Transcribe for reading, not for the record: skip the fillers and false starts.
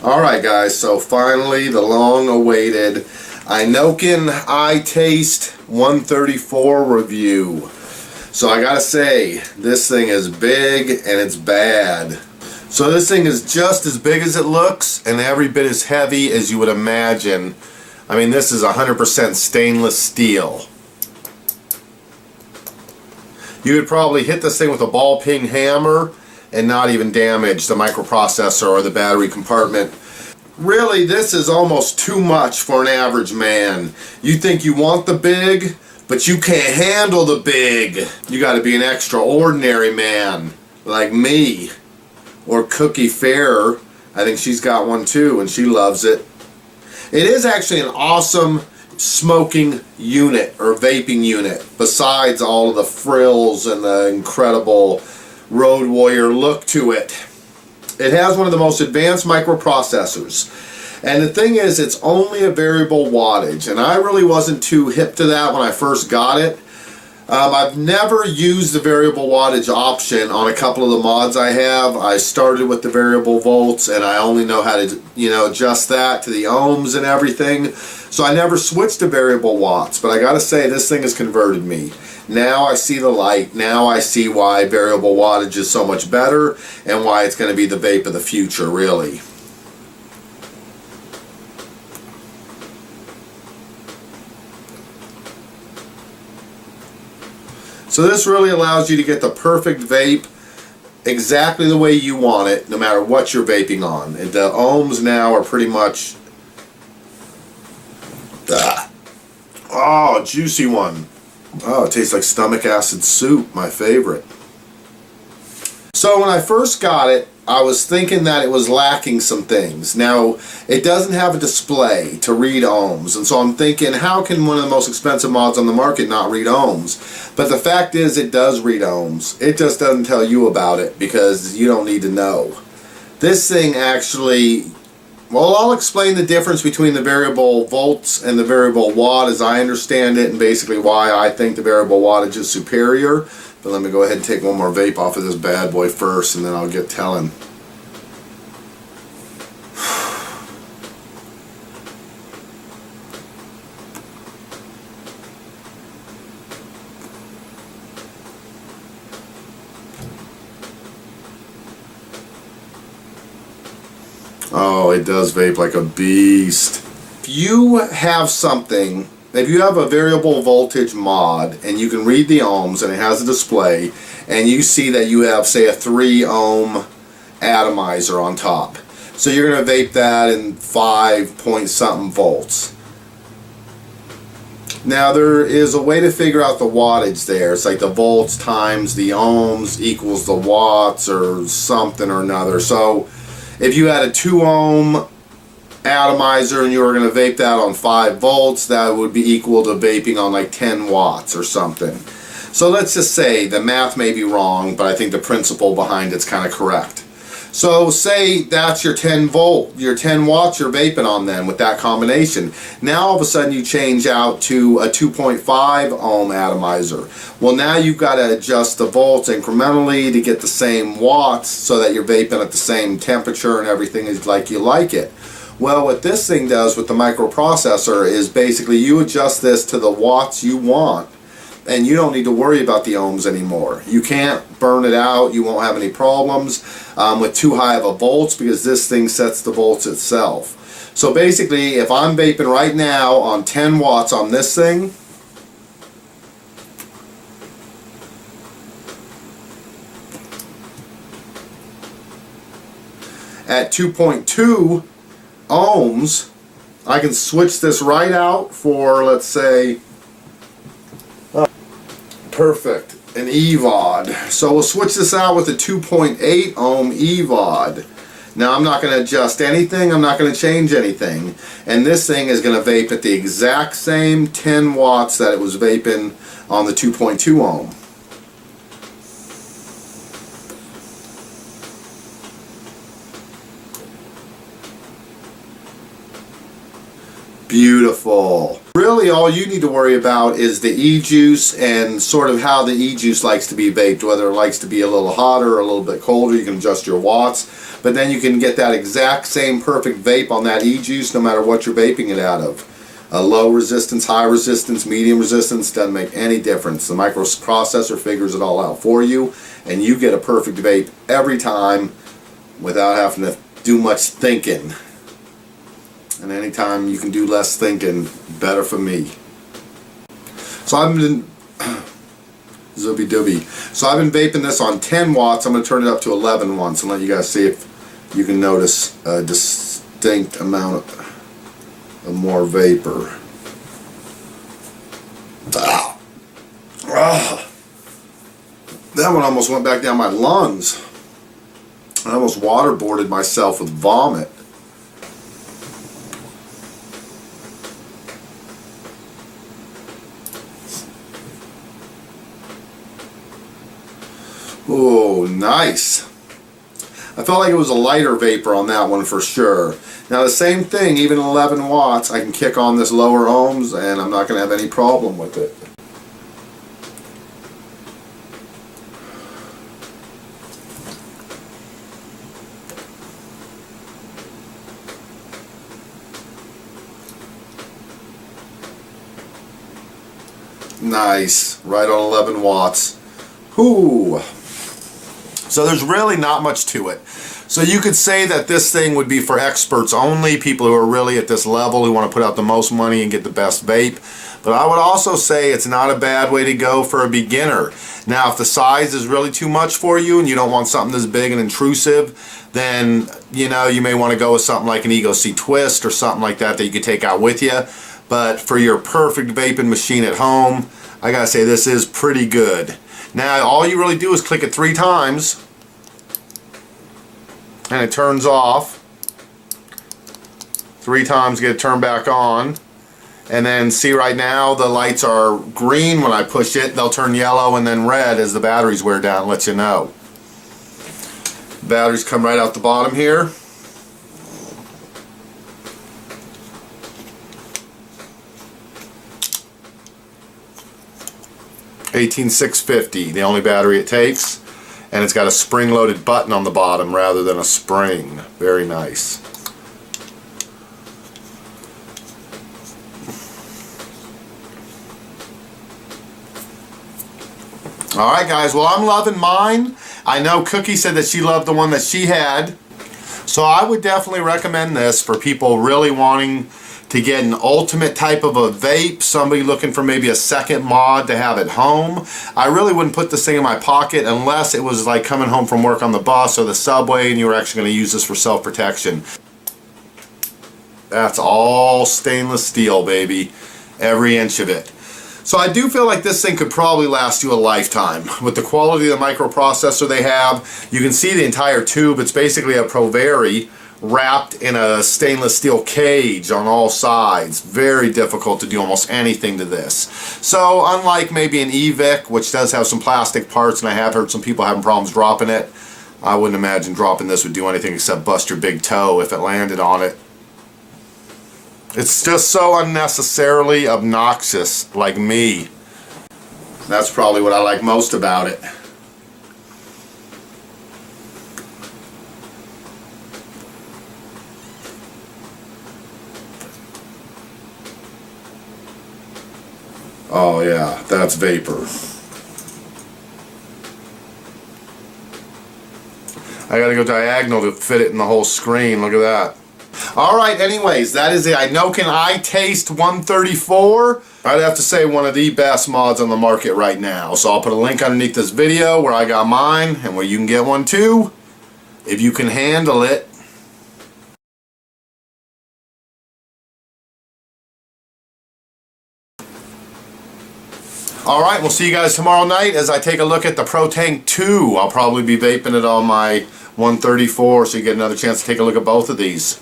Alright guys, so finally the long-awaited Innokin iTaste 134 review. So I gotta say, this thing is big and it's bad. So this thing is just as big as it looks and every bit as heavy as you would imagine. I mean, this is 100% stainless steel. You would probably hit this thing with a ball-peen hammer and not even damage the microprocessor or the battery compartment. Really, this is almost too much for an average man. You think you want the big, but you can't handle the big. You gotta be an extraordinary man, like me. Or Cookie Fair. I think she's got one too, and she loves it. It is actually an awesome smoking unit, or vaping unit, besides all of the frills and the incredible Road Warrior look to it. It has one of the most advanced microprocessors, and the thing is, it's only a variable wattage, and I really wasn't too hip to that when I first got it. I've never used the variable wattage option on a couple of the mods I have. I started with the variable volts, and I only know how to, adjust that to the ohms and everything. So I never switched to variable watts, but I gotta say, this thing has converted me. Now I see the light. Now I see why variable wattage is so much better and why it's going to be the vape of the future, really. So this really allows you to get the perfect vape exactly the way you want it, no matter what you're vaping on. And the ohms now are pretty much... Oh, juicy one. Oh, it tastes like stomach acid soup, my favorite. So when I first got it, I was thinking that it was lacking some things. Now, it doesn't have a display to read ohms, and so I'm thinking, how can one of the most expensive mods on the market not read ohms? But the fact is, it does read ohms. It just doesn't tell you about it because you don't need to know. This thing actually... Well, I'll explain the difference between the variable volts and the variable watt as I understand it, and basically why I think the variable wattage is superior. But let me go ahead and take one more vape off of this bad boy first, and then I'll get telling. Oh, it does vape like a beast. If you have something, if you have a variable voltage mod and you can read the ohms and it has a display, and you see that you have, say, a 3 ohm atomizer on top. So you're going to vape that in 5 point something volts. Now there is a way to figure out the wattage there. It's like the volts times the ohms equals the watts or something or another. So if you had a 2 ohm atomizer and you were going to vape that on 5 volts, that would be equal to vaping on like 10 watts or something. So let's just say the math may be wrong, but I think the principle behind it's kind of correct. So say that's your 10 watts you're vaping on then with that combination. Now all of a sudden you change out to a 2.5 ohm atomizer. Well, now you've got to adjust the volts incrementally to get the same watts so that you're vaping at the same temperature and everything is like you like it. Well, what this thing does with the microprocessor is basically you adjust this to the watts you want, and you don't need to worry about the ohms anymore. You can't burn it out. You won't have any problems with too high of a volts because this thing sets the volts itself. So basically, if I'm vaping right now on 10 watts on this thing, at 2.2 ohms, I can switch this right out for, let's say, perfect, an EVOD. So we'll switch this out with a 2.8 ohm EVOD. Now I'm not going to adjust anything, I'm not going to change anything, and this thing is going to vape at the exact same 10 watts that it was vaping on the 2.2 ohm. Beautiful. Really all you need to worry about is the e-juice and sort of how the e-juice likes to be vaped, whether it likes to be a little hotter or a little bit colder. You can adjust your watts, but then you can get that exact same perfect vape on that e-juice no matter what you're vaping it out of. Low resistance, high resistance, medium resistance, doesn't make any difference. The microprocessor figures it all out for you, and you get a perfect vape every time without having to do much thinking. And anytime you can do less thinking, better for me. So I've been Zooby Dooby. So I've been vaping this on 10 watts. I'm going to turn it up to 11 watts and let you guys see if you can notice a distinct amount of more vapor. That one almost went back down my lungs. I almost waterboarded myself with vomit. Oh, nice. I felt like it was a lighter vapor on that one for sure. Now the same thing, even 11 watts, I can kick on this lower ohms and I'm not going to have any problem with it. Nice, right on 11 watts. Whoo! So there's really not much to it. So you could say that this thing would be for experts only, people who are really at this level, who want to put out the most money and get the best vape. But I would also say it's not a bad way to go for a beginner. Now if the size is really too much for you and you don't want something this big and intrusive, then you may want to go with something like an Ego C Twist or something like that that you could take out with you. But for your perfect vaping machine at home, I gotta say this is pretty good. Now all you really do is click it 3 times and it turns off. 3 times, get it turned back on. And then see right now the lights are green. When I push it, they'll turn yellow and then red as the batteries wear down, lets you know. Batteries come right out the bottom here. $18,650, the only battery it takes, and it's got a spring-loaded button on the bottom rather than a spring. Very nice. Alright guys, well I'm loving mine. I know Cookie said that she loved the one that she had. So I would definitely recommend this for people really wanting to get an ultimate type of a vape, somebody looking for maybe a second mod to have at home. I really wouldn't put this thing in my pocket unless it was like coming home from work on the bus or the subway and you were actually going to use this for self-protection. That's all stainless steel, baby. Every inch of it. So I do feel like this thing could probably last you a lifetime. With the quality of the microprocessor they have, you can see the entire tube. It's basically a Provari wrapped in a stainless steel cage on all sides. Very difficult to do almost anything to this. So unlike maybe an Evic, which does have some plastic parts, and I have heard some people having problems dropping it, I wouldn't imagine dropping this would do anything except bust your big toe if it landed on it. It's just so unnecessarily obnoxious, like me. That's probably what I like most about it. Oh yeah, that's vapor. I gotta go diagonal to fit it in the whole screen. Look at that. Alright, anyways, that is the Innokin iTaste 134. I'd have to say one of the best mods on the market right now. So I'll put a link underneath this video where I got mine and where you can get one too, if you can handle it. Alright, we'll see you guys tomorrow night as I take a look at the Pro Tank 2. I'll probably be vaping it on my 134, so you get another chance to take a look at both of these.